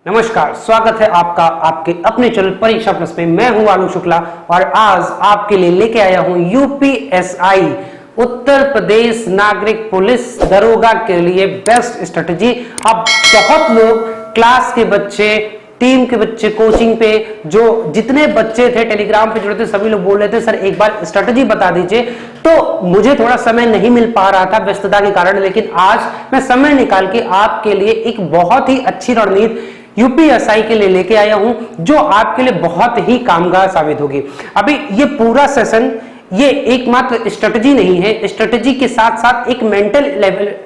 नमस्कार, स्वागत है आपका आपके अपने चैनल परीक्षा प्लस में। मैं हूं आलोक शुक्ला और आज आपके लिए लेके आया हूं यूपीएसआई उत्तर प्रदेश नागरिक पुलिस दरोगा के लिए बेस्ट स्ट्रेटजी। अब बहुत लोग क्लास के बच्चे, टीम के बच्चे, कोचिंग पे जो जितने बच्चे थे टेलीग्राम पे जुड़े थे, सभी लोग बोल रहे थे सर एक बार स्ट्रेटजी बता दीजिए। तो मुझे थोड़ा समय नहीं मिल पा रहा था व्यस्तता के कारण, लेकिन आज मैं समय निकाल के आपके लिए एक बहुत ही अच्छी रणनीति यूपीएसआई के लिए लेके आया हूं जो आपके लिए बहुत ही कामगार साबित होगी। अभी ये पूरा सेशन ये एकमात्र स्ट्रेटजी नहीं है, स्ट्रेटजी के साथ साथ एक मेंटल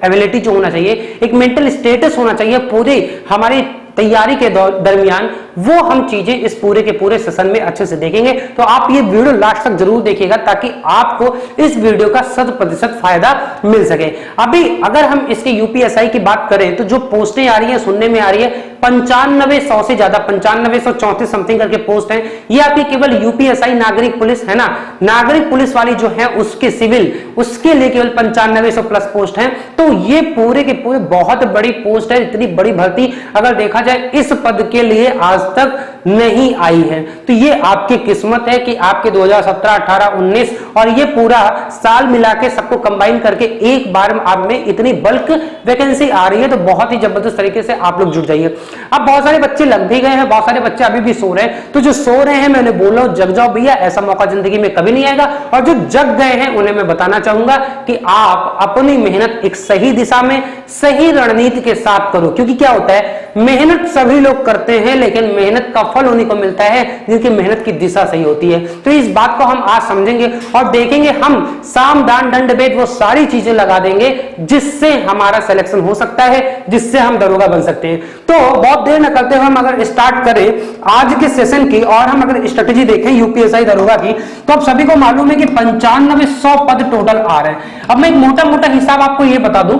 एबिलिटी जो होना चाहिए, एक मेंटल स्टेटस होना चाहिए पूरे हमारी तैयारी के दरमियान, वो हम चीजें इस पूरे के पूरे सेशन में अच्छे से देखेंगे। तो आप ये वीडियो लास्ट तक जरूर देखिएगा ताकि आपको इस वीडियो का 100% फायदा मिल सके। अभी अगर हम इसके यूपीएसआई की बात करें तो जो पोस्टें आ रही है सुनने में आ रही है 9500 से ज्यादा, 9534 समथिंग करके पोस्ट है। ये आपकी केवल यूपीएसआई नागरिक पुलिस है ना, नागरिक पुलिस वाली जो है उसके सिविल, उसके लिए केवल 9500 प्लस पोस्ट है। तो ये पूरे के पूरे बहुत बड़ी पोस्ट है। इतनी बड़ी भर्ती अगर देखा जाए इस पद के लिए आज तक नहीं आई है। तो ये आपकी किस्मत है कि आपके 2017, 18, 19 और ये पूरा साल मिला के सबको कंबाइन करके एक बार आप में इतनी बल्क वैकेंसी आ रही है। तो बहुत ही जबरदस्त तरीके से आप लोग जुड़ जाइए। अब बहुत सारे बच्चे लग भी गए हैं, बहुत सारे बच्चे अभी भी सो रहे हैं। तो जो सो रहे हैं मैं उन्हें बोल रहा हूं जग जाओ भैया, ऐसा मौका जिंदगी में कभी नहीं आएगा। और जो जग गए हैं उन्हें मैं बताना चाहूंगा कि आप अपनी मेहनत एक सही दिशा में, सही रणनीति के साथ करो। क्योंकि क्या होता है, मेहनत सभी लोग करते हैं लेकिन मेहनत का फल उन्हीं को मिलता है जिनकी मेहनत की दिशा सही होती है। तो इस बात को हम आज समझेंगे और देखेंगे, हम साम दान दंड भेद वो सारी चीजें लगा देंगे जिससे हमारा सिलेक्शन हो सकता है, जिससे हम दरोगा बन सकते हैं। तो बहुत देर न करते हुए हम अगर स्टार्ट करें आज के सेशन की और हम अगर स्ट्रेटजी देखें यूपीएसआई दरोगा की, तो आप सभी को मालूम है कि 9500 पद टोटल आ रहे हैं। अब मैं एक मोटा मोटा हिसाब आपको यह बता दूं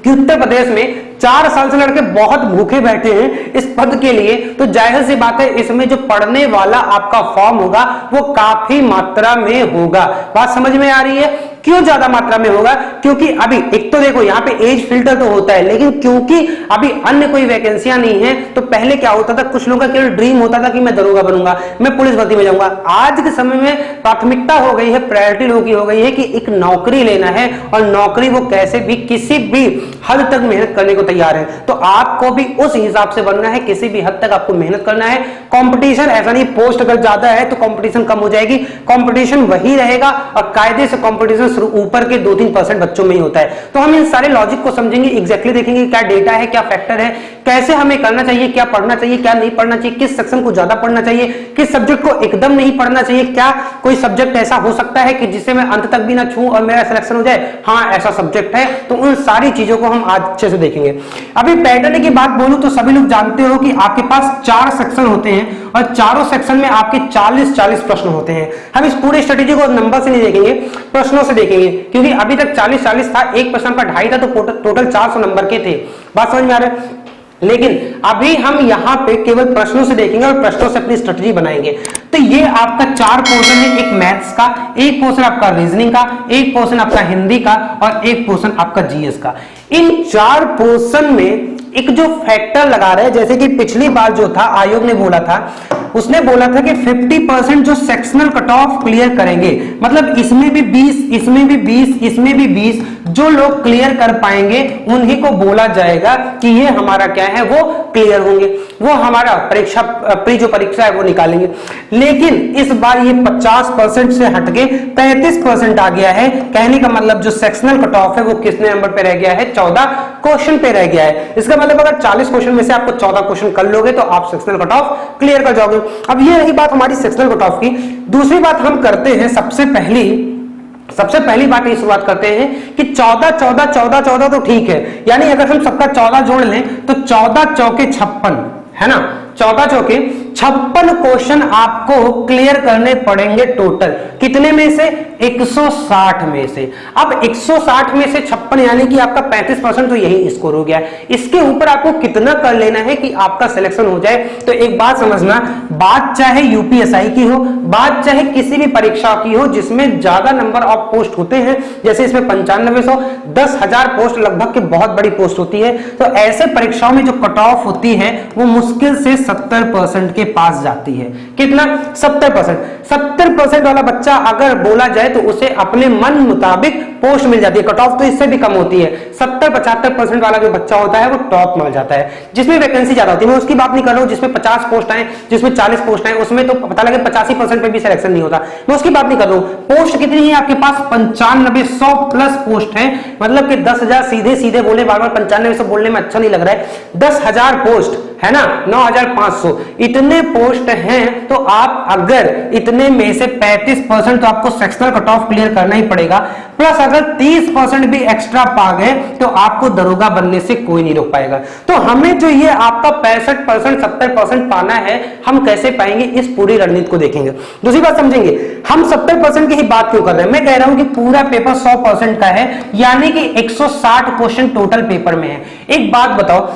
कि उत्तर प्रदेश में 4 साल से लड़के बहुत भूखे बैठे हैं इस पद के लिए। तो जाहिर सी बात है इसमें जो पढ़ने वाला आपका फॉर्म होगा वो काफी मात्रा में होगा। बात समझ में आ रही है? क्यों ज्यादा मात्रा में होगा? क्योंकि अभी एक तो देखो यहाँ पे एज फिल्टर तो होता है, लेकिन क्योंकि अभी अन्य कोई वैकेंसियां नहीं है तो पहले क्या होता था, कुछ लोगों का केवल ड्रीम होता था कि मैं दरोगा बनूंगा, मैं पुलिस भर्ती में जाऊंगा। आज के समय में प्राथमिकता हो गई है, प्रायोरिटी लोगों की हो गई है कि एक नौकरी लेना है और नौकरी वो कैसे भी किसी भी हद तक मेहनत करने को तैयार है। तो आपको भी उस हिसाब से बनना है, किसी भी हद तक आपको मेहनत करना है। कंपटीशन ऐसा नहीं, पोस्ट अगर ज्यादा है तो कंपटीशन कम हो जाएगी, कंपटीशन वही रहेगा और कायदे से कंपटीशन ऊपर के 2-3% बच्चों में ही होता है। तो हम इन सारे लॉजिक को समझेंगे, एग्जैक्टली देखेंगे क्या डेटा है, क्या फैक्टर है, कैसे हमें करना चाहिए, क्या पढ़ना चाहिए, क्या नहीं पढ़ना चाहिए, किस सेक्शन को ज्यादा पढ़ना चाहिए, किस सब्जेक्ट को एकदम नहीं पढ़ना चाहिए, क्या कोई सब्जेक्ट ऐसा हो सकता है कि जिसे मैं अंत तक भी ना छूं और मेरा सिलेक्शन हो जाए, हाँ ऐसा सब्जेक्ट है। तो उन सारी चीजों को हम आज अच्छे से देखेंगे। अभी पैटर्न की बात बोलूं तो सभी लोग जानते हो कि आपके पास 4 सेक्शन होते हैं और चारों सेक्शन में आपके 40-40 प्रश्न होते हैं। हम इस पूरे स्ट्रेटेजी को नंबर से नहीं देखेंगे, प्रश्नों से देखेंगे, क्योंकि अभी तक 40-40 था, एक प्रश्न का 2.5 था, तो टोटल 400 नंबर के थे। बात समझ में आ रहा है? लेकिन अभी हम यहां पे केवल प्रश्नों से देखेंगे और प्रश्नों से अपनी स्ट्रेटजी बनाएंगे। तो ये आपका 4 पोर्शन है, एक मैथ्स का, एक पोर्शन आपका रीजनिंग का, एक पोर्शन आपका हिंदी का और एक पोर्शन आपका जीएस का। इन 4 पोर्शन में एक जो फैक्टर लगा रहे हैं, जैसे कि पिछली बार जो था आयोग ने बोला था, उसने बोला था कि 50% जो सेक्शनल कट ऑफ क्लियर करेंगे, मतलब इसमें भी 20, इसमें भी 20, इसमें भी 20, जो लोग क्लियर कर पाएंगे उन्हीं को बोला जाएगा कि ये हमारा क्या है, वो क्लियर होंगे, वो हमारा परीक्षा प्री जो परीक्षा है वो निकालेंगे। लेकिन इस बार ये 50% से हटके 35% आ गया है। कहने का मतलब जो सेक्शनल कट ऑफ है वो कितने नंबर पे रह गया है, 14 क्वेश्चन पे रह गया है। इसका मतलब अगर 40 क्वेश्चन में से आपको 14 क्वेश्चन कर लोगे तो आप सेक्शनल कट ऑफ क्लियर कर जाओगे। अब ये रही बात हमारी सेक्शनल कट ऑफ की। दूसरी बात हम करते हैं, सबसे पहली बात ये शुरुआत करते हैं कि 14 तो ठीक है, यानी अगर हम सबका 14 जोड़ लें तो 14 चौके 56 है ना, 14 चौके 56 क्वेश्चन आपको क्लियर करने पड़ेंगे टोटल। कितने में से? 160 में से। अब 160 में से 56 यानी कि आपका 35% तो यही स्कोर हो गया। इसके ऊपर आपको कितना कर लेना है कि आपका सिलेक्शन हो जाए। तो एक बात समझना, बात चाहे यूपीएसआई की हो, बात चाहे किसी भी परीक्षा की हो जिसमें ज्यादा नंबर ऑफ पोस्ट होते हैं, जैसे इसमें 9500, 10,000 पोस्ट लगभग की बहुत बड़ी पोस्ट होती है। तो ऐसे परीक्षाओं में जो कट ऑफ होती है वो मुश्किल से 70% के पास जाती है। कितना? 70%। 70% वाला बच्चा अगर बोला जाए तो उसे अपने मन मुताबिक पोस्ट मिल जाती है। कट ऑफ तो इससे भी कम होती है। 70-75% वाला जो बच्चा होता है वो टॉप मिल जाता है, जिसमें वैकेंसी ज्यादा होती है। मैं उसकी बात नहीं कर रहा हूं जिसमें 50 पोस्ट आए, जिसमें 40 पोस्ट आए, उसमें तो पता लगे 85% पे भी सिलेक्शन नहीं होता। मैं उसकी बात नहीं कर रहा हूं। पोस्ट कितनी है आपके पास? 95, 100 प्लस पोस्ट है। मतलब कि 10,000 सीधे सीधे बोले, बार बार 9500 बोलने में अच्छा नहीं लग रहा है। 10,000 पोस्ट है ना, 9,500 इतने पोस्ट हैं। तो आप अगर इतने में से 35% तो आपको सेक्शनल कट ऑफ क्लियर करना ही पड़ेगा, प्लस अगर 30% भी एक्स्ट्रा पा गए तो आपको दरोगा बनने से कोई नहीं रोक पाएगा। तो हमें जो ये आपका 65%, 70% पाना है, हम कैसे पाएंगे, इस पूरी रणनीति को देखेंगे। दूसरी बात समझेंगे, हम 70% की ही बात क्यों कर रहे हैं। मैं कह रहा हूं कि पूरा पेपर 100% का है, यानी कि 160 क्वेश्चन टोटल पेपर में है। एक बात बताओ,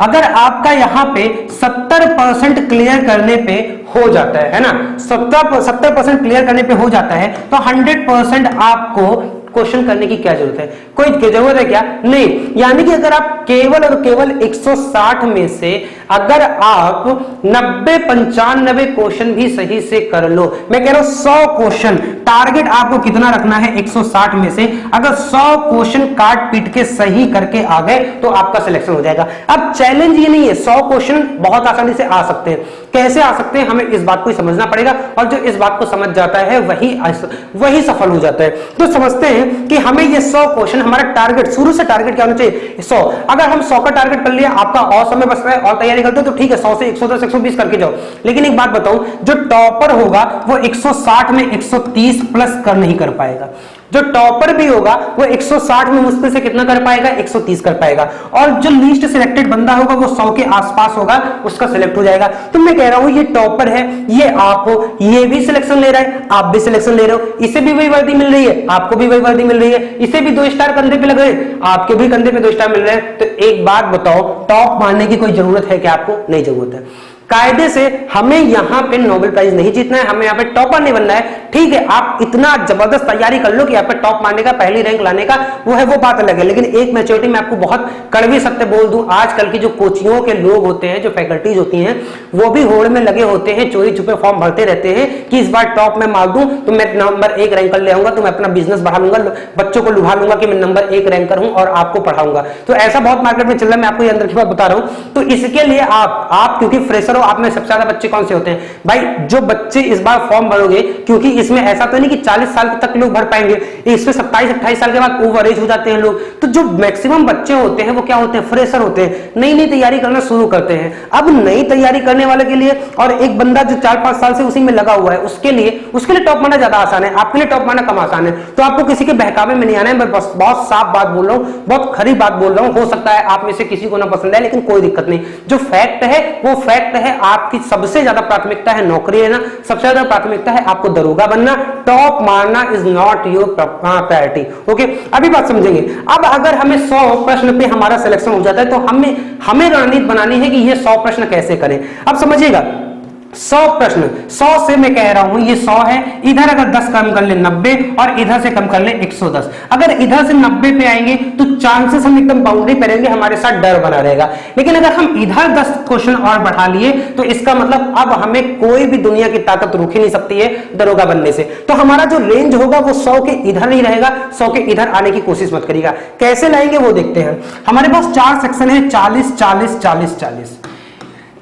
अगर आपका यहां पे 70% क्लियर करने पे हो जाता है ना, 70% क्लियर करने पे हो जाता है, तो 100% आपको क्वेश्चन करने की क्या जरूरत है? कोई जरूरत है क्या? नहीं। यानी कि अगर आप केवल और केवल 160 में से अगर आप 90-95 क्वेश्चन भी सही से कर लो, मैं कह रहा हूं 100 क्वेश्चन टारगेट आपको कितना रखना है? 160 में से अगर 100 क्वेश्चन काट पीट के सही करके आ गए तो आपका सिलेक्शन हो जाएगा। अब चैलेंज ये नहीं है, 100 क्वेश्चन बहुत आसानी से आ सकते हैं। कैसे आ सकते हैं, हमें इस बात को समझना पड़ेगा, और जो इस बात को समझ जाता है वही सफल हो जाता है। तो समझते हैं कि हमें ये 100 क्वेश्चन, हमारा टारगेट, शुरू से टारगेट क्या होना चाहिए? 100। अगर हम 100 का टारगेट कर लिया, आपका और समय बच रहा है और तैयारी करते हो तो ठीक है, 100 से 110, 120 करके जाओ। लेकिन एक बात बताऊं, जो टॉपर होगा वो 160 में 130 प्लस कर नहीं कर पाएगा। जो टॉपर भी होगा वो 160 में मुश्किल से कितना कर पाएगा? 130 कर पाएगा। और जो लीस्ट सिलेक्टेड बंदा होगा वो 100 के आसपास होगा, उसका सिलेक्ट हो जाएगा। तो मैं कह रहा हूं ये टॉपर है, ये आप हो, ये भी सिलेक्शन ले रहा है, आप भी सिलेक्शन ले रहे हो, इसे भी वही वर्दी मिल रही है, आपको भी वही वर्दी मिल रही है, इसे भी 2 स्टार कंधे पे लग रहे हैं, आपके भी कंधे पे 2 स्टार मिल रहे हैं। तो एक बात बताओ, टॉप मारने की कोई जरूरत है क्या आपको? नहीं जरूरत है। कायदे से हमें यहां पे नोबेल प्राइज नहीं जीतना है, हमें यहां पे टॉपर नहीं बनना है। ठीक है, आप इतना जबरदस्त तैयारी कर लो कि यहाँ पे टॉप मारने का, पहली रैंक लाने का, वो बात अलग है। लेकिन एक मैच्योरिटी में आपको बहुत कड़वी सत्य बोल दूं, आजकल की जो कोचिंगों के लोग होते हैं, जो फैकल्टीज होती हैं, वो भी होड़ में लगे होते हैं, चोरी छुपे फॉर्म भरते रहते हैं कि इस बार टॉप में मार दूं तो मैं नंबर 1 रैंक कर ले आऊंगा, तो मैं अपना बिजनेस बढ़ा लूंगा, बच्चों को लुभा लूंगा कि मैं नंबर 1 रैंकर हूं और आपको पढ़ाऊंगा। तो ऐसा बहुत मार्केट में चल रहा है, मैं आपको ये अंदर की बात बता रहा हूं। तो इसके लिए आप क्योंकि फ्रेशर हो, आप में सबसे ज्यादा बच्चे कौन से होते हैं भाई? जो बच्चे इस बार फॉर्म भरोगे, क्योंकि इसमें ऐसा तो नहीं कि 40 साल तक लोग भर पाएंगे, इसमें 27-28 साल के बाद ओवरेज हो जाते हैं लोग। तो जो मैक्सिमम बच्चे होते हैं वो क्या होते हैं? फ्रेशर होते हैं, नई तैयारी करना शुरू करते हैं। अब नई तैयारी करने वाले के लिए, और एक बंदा जो 4-5 साल से उसी में लगा हुआ है, उसके लिए टॉप मारना ज्यादा आसान है, आपके लिए टॉप मारना कम आसान है। तो आपको किसी के बहकावे में नहीं आना है। मैं बस बहुत साफ बात बोल रहा हूं, बहुत खरी बात बोल रहा हूं। हो सकता है आप में से किसी को ना पसंद है, लेकिन कोई दिक्कत नहीं। जो फैक्ट है वो फैक्ट है। आपकी सबसे ज्यादा प्राथमिकता है नौकरी लेना, सबसे ज्यादा प्राथमिकता है आपको दरोगा बनना। टॉप मारना is not your priority. Okay, अभी बात समझेंगे। अब अगर हमें 100 प्रश्न पे हमारा सिलेक्शन हो जाता है तो हमें रणनीति बनानी है कि ये 100 प्रश्न कैसे करें। अब समझिएगा, 100 प्रश्न, 100 से मैं कह रहा हूं ये 100 है, इधर अगर 10 कम कर ले 90 और इधर से कम कर ले 110। अगर इधर से 90 पे आएंगे तो चांसेस हम एकदम बाउंड्री पे रहेंगे, हमारे साथ डर बना रहेगा। लेकिन अगर हम इधर 10 क्वेश्चन और बढ़ा लिए तो इसका मतलब अब हमें कोई भी दुनिया की ताकत रोक ही नहीं सकती है दरोगा बनने से। तो हमारा जो रेंज होगा वो 100 के इधर नहीं रहेगा, 100 के इधर आने की कोशिश मत करिएगा। कैसे लाएंगे वो देखते हैं। हमारे पास 4 सेक्शन है, 40 40 40 40।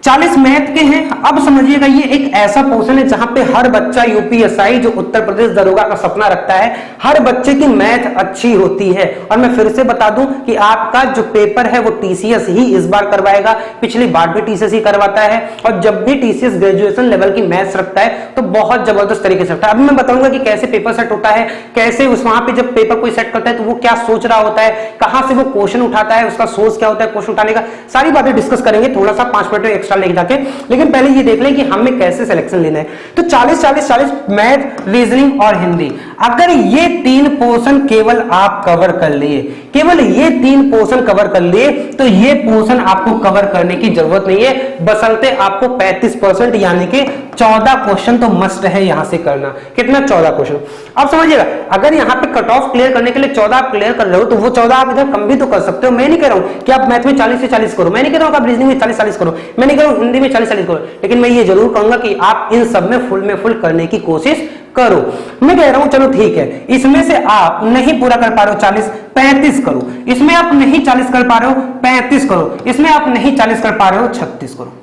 40 मैथ के हैं। अब समझिएगा ये एक ऐसा पोर्शन है जहां पे हर बच्चा यूपीएसआई जो उत्तर प्रदेश दरोगा का सपना रखता है, हर बच्चे की मैथ अच्छी होती है। और मैं फिर से बता दूं कि आपका जो पेपर है वो टीसीएस ही इस बार करवाएगा, पिछली बार भी टीसीएस ही करवाता है। और जब भी टीसीएस ग्रेजुएशन लेवल की मैथ्स रखता है तो बहुत जबरदस्त तरीके से रखता है। अब मैं बताऊंगा कि कैसे पेपर सेट होता है, कैसे उस वहां पे जब पेपर कोई सेट करता है तो वो क्या सोच रहा होता है, कहां से वो क्वेश्चन उठाता है, उसका सोर्स क्या होता है क्वेश्चन उठाने का, सारी बातें डिस्कस करेंगे थोड़ा सा 5 मिनट एक्स्ट्रा लेके जाके। लेकिन पहले ये देख लें कि हमें कैसे सिलेक्शन लेना है। तो 40-40-40 मैथ, रीजनिंग और हिंदी, अगर ये 3 पोर्शन केवल आप कवर कर लिए, केवल ये 3 पोर्शन कवर कर लिए, तो ये पोर्शन आपको कवर करने की जरूरत नहीं है, बशर्ते आपको 35% यानी कि 14 क्वेश्चन तो मस्ट है यहां से करना। कितना? 14 क्वेश्चन। अब समझिएगा, अगर यहां पे कट ऑफ क्लियर करने के लिए 14 आप क्लियर कर रहे हो तो वो 14 आप इधर कम भी तो कर सकते हो। मैं नहीं कह रहा हूं कि आप मैथ में 40 से 40 करो, मैं नहीं कह रहा हूं कि आप रीजनिंग में 40-40 करो, मैं नहीं कह रहा हूं हिंदी में 40-40 करो, लेकिन मैं ये जरूर कहूंगा कि आप इन सब में फुल करने की कोशिश करो। मैं कह रहा हूं चलो ठीक है, इसमें से आप नहीं पूरा कर पा रहे हो 40, 35 करो। इसमें आप नहीं 40 कर पा रहे हो, 35 करो। इसमें आप नहीं 40 कर पा रहे हो, 36 करो।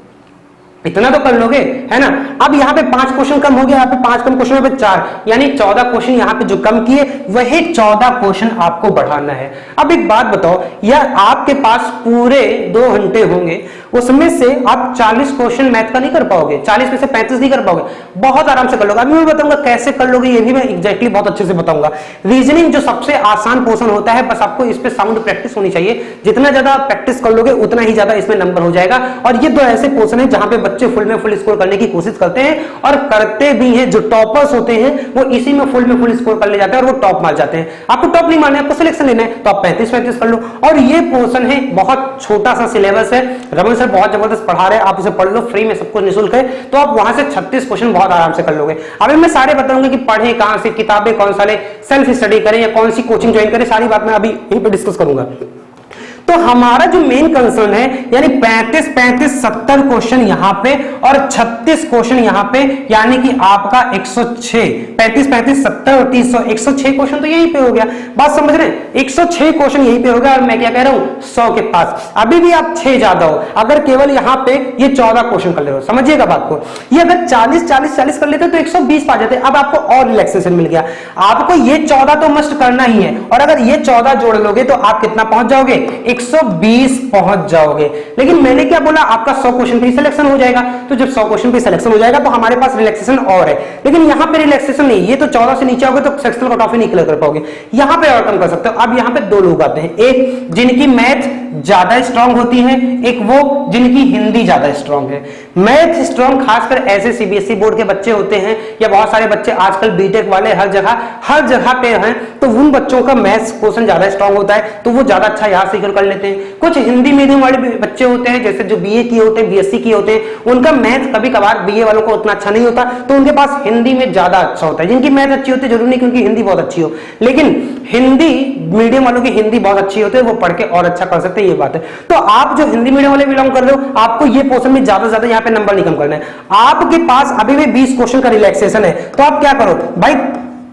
इतना तो कर लोगे, है ना। अब यहाँ पे 5 क्वेश्चन कम हो गया, यहाँ पे 5 कम क्वेश्चन पे 4, यानी 14 क्वेश्चन यहाँ पे जो कम किए वही 14 क्वेश्चन आपको बढ़ाना है। अब एक बात बताओ, यार आपके पास पूरे 2 घंटे होंगे, उसमें से आप 40 क्वेश्चन मैथ का नहीं कर पाओगे, 40 में से 35 नहीं कर पाओगे, बहुत आराम से कर लोगे। अभी मैं बताऊंगा कैसे कर लोगे, ये भी मैं एग्जैक्टली बहुत अच्छे से बताऊंगा। रीजनिंग जो सबसे आसान पोर्शन होता है, बस आपको इस पे साउंड प्रैक्टिस होनी चाहिए। जितना ज्यादा प्रैक्टिस कर लोगे उतना ही ज्यादा इसमें नंबर हो जाएगा। और ये 2 ऐसे पोर्शन है जहां पे बच्चे फुल स्कोर करने की कोशिश करते हैं और करते भी हैं। जो टॉपर्स होते हैं वो इसी में फुल स्कोर कर ले जाते हैं और वो टॉप मार जाते हैं। आपको टॉप नहीं मारना है, आपको सिलेक्शन लेना है, तो आप 35-35 कर लो। और ये पोर्शन है, बहुत छोटा सा सिलेबस है, रमन सर बहुत जबरदस्त पढ़ा रहे हैं, आप उसे पढ़ लो, फ्री में सब कुछ निःशुल्क है। तो आप वहां से 36 क्वेश्चन बहुत आराम से कर लोगे। अभी मैं सारे बताऊंगा कि पढ़ें कहां से, किताबें कौन सा ले, सेल्फ स्टडी करें या कौन सी कोचिंग ज्वाइन करें, सारी बात मैं अभी यहीं पे डिस्कस करूंगा। तो हमारा जो मेन कंसर्न है, यानी 35-70 क्वेश्चन यहां पे और 36 क्वेश्चन यहां पे, यानी कि आपका 106, 35-70 और 30, 106 क्वेश्चन तो यहीं पे हो गया। बात समझ रहे हैं, 106 क्वेश्चन यहीं पे हो गया। और मैं क्या कह रहा हूं, 100 के पास। अभी भी आप 6 ज्यादा हो, अगर केवल यहां पे ये 14 क्वेश्चन कर ले रहे हो, समझिएगा बात को। ये अगर 40-40-40 कर लेते तो 120 पा जाते। अब आपको और रिलैक्सेशन मिल गया, आपको ये 14 तो मस्ट करना ही है। और अगर ये 14 जोड़ लोगे तो आप कितना पहुंच जाओगे, 120 पहुंच जाओगे। लेकिन मैंने क्या बोला, आपका 100 क्वेश्चन पे सिलेक्शन हो जाएगा। तो जब 100 क्वेश्चन पे सिलेक्शन हो जाएगा तो हमारे पास रिलैक्सेशन और है। लेकिन यहां पे रिलैक्सेशन नहीं, ये तो 14 से नीचे आओगे तो सेक्शनल कट ऑफ ही नहीं क्लियर कर पाओगे। यहां पे और कम कर सकते हो। अब यहां पे 2 लोग आते हैं, एक जिनकी मैथ ज्यादा स्ट्रांग होती है, एक वो जिनकी हिंदी ज्यादा स्ट्रांग है। मैथ स्ट्रांग खासकर ऐसे सीबीएसई बोर्ड के बच्चे होते हैं, या बहुत सारे बच्चे आजकल बीटेक वाले हर जगह पे हैं, तो उन बच्चों का मैथ्स क्वेश्चन ज्यादा स्ट्रांग होता है, तो वो ज्यादा अच्छा यहां से कर लेते हैं। कुछ हिंदी मीडियम वाले बच्चे होते हैं, जैसे जो बीए किए होते हैं, बीएससी किए होते हैं, उनका मैथ कभी कभार बीए वालों को उतना अच्छा नहीं होता, तो उनके पास हिंदी में ज्यादा अच्छा होता है। जिनकी मैथ अच्छी होती है, जरूरी नहीं कि उनकी हिंदी बहुत अच्छी हो, लेकिन हिंदी मीडियम वालों की हिंदी बहुत अच्छी होती है, वो पढ़ के और अच्छा कर सकते हैं, ये बात है। तो आप जो हिंदी मीडियम वाले बिलोंग कर रहे हो, आपको ये पोर्शन में ज्यादा से ज्यादा यहाँ पे नंबर नहीं कम करना है। आपके पास अभी भी 20 क्वेश्चन का रिलैक्सेशन है, तो आप क्या करो भाई,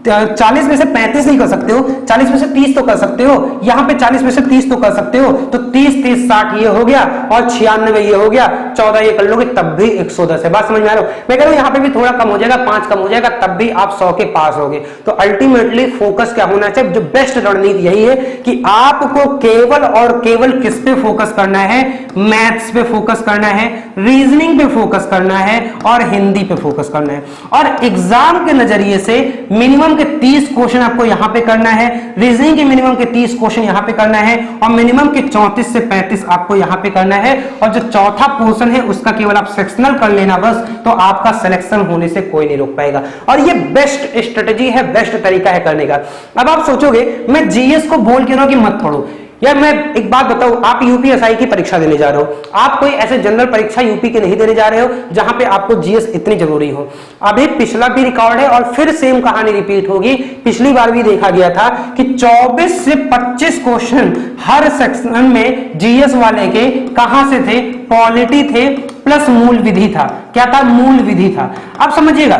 40 में से 35 नहीं कर सकते हो, 40 में से 30 तो कर सकते हो, यहां पे 40 में से 30 तो कर सकते हो, तो 30-30 60 ये हो गया और 96 ये हो गया, 14 ये कर लोगे तब भी 110 है। बात समझ में आ रहा है? मैं कह रहा हूं यहां पे भी थोड़ा कम हो जाएगा, 5 कम हो जाएगा, तब भी आप 100 के पास होगे। तो अल्टीमेटली फोकस क्या होना चाहिए, जो बेस्ट रणनीति यही है कि आपको केवल और केवल किस पे फोकस करना है, मैथ्स पे फोकस करना है, रीजनिंग पे फोकस करना है और हिंदी पे फोकस करना है। और एग्जाम के नजरिए से मिनिमम के 30 क्वेश्चन आपको यहां पे करना है, रीजनिंग के मिनिमम के 30 क्वेश्चन यहां पे करना है और मिनिमम के 34 से 35 आपको यहां पे करना है। और जो चौथा पोर्शन है उसका केवल आप सेक्शनल कर लेना बस, तो आपका सिलेक्शन होने से कोई नहीं रोक पाएगा। और ये बेस्ट स्ट्रेटजी है, बेस्ट तरीका है करने का। अब आप सोचोगे मैं जीएस को बोल के रहा हूं कि मत पढ़ो, यार मैं एक बात बताऊं, आप यूपीएसआई की परीक्षा देने जा रहे हो, आप कोई ऐसे जनरल परीक्षा यूपी के नहीं देने जा रहे हो जहां पे आपको जीएस इतनी जरूरी हो। अभी पिछला भी रिकॉर्ड है और फिर सेम कहानी रिपीट होगी। पिछली बार भी देखा गया था कि 24 से 25 क्वेश्चन हर सेक्शन में जीएस वाले के कहां से थे, पॉलिटी थे प्लस मूल विधि था। क्या था? मूल विधि था। अब समझिएगा,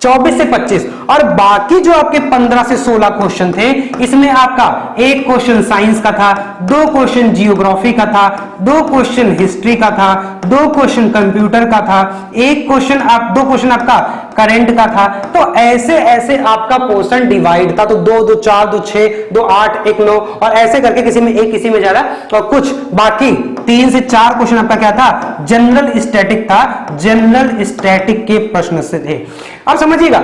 24 से 25, और बाकी जो आपके 15 से 16 क्वेश्चन थे, इसमें आपका एक क्वेश्चन साइंस का था, 2 क्वेश्चन जियोग्राफी का था, 2 क्वेश्चन हिस्ट्री का था, 2 क्वेश्चन कंप्यूटर का था, 2 क्वेश्चन आपका करंट का था। तो ऐसे ऐसे आपका पोर्शन डिवाइड था, तो 2 2 4 2 6 2 8 1 9, और ऐसे करके किसी में 1 किसी में ज्यादा, और कुछ बाकी 3 से 4 क्वेश्चन आपका क्या था, जनरल स्टैटिक था, जनरल स्टैटिक के प्रश्न से थे। अब समझिएगा,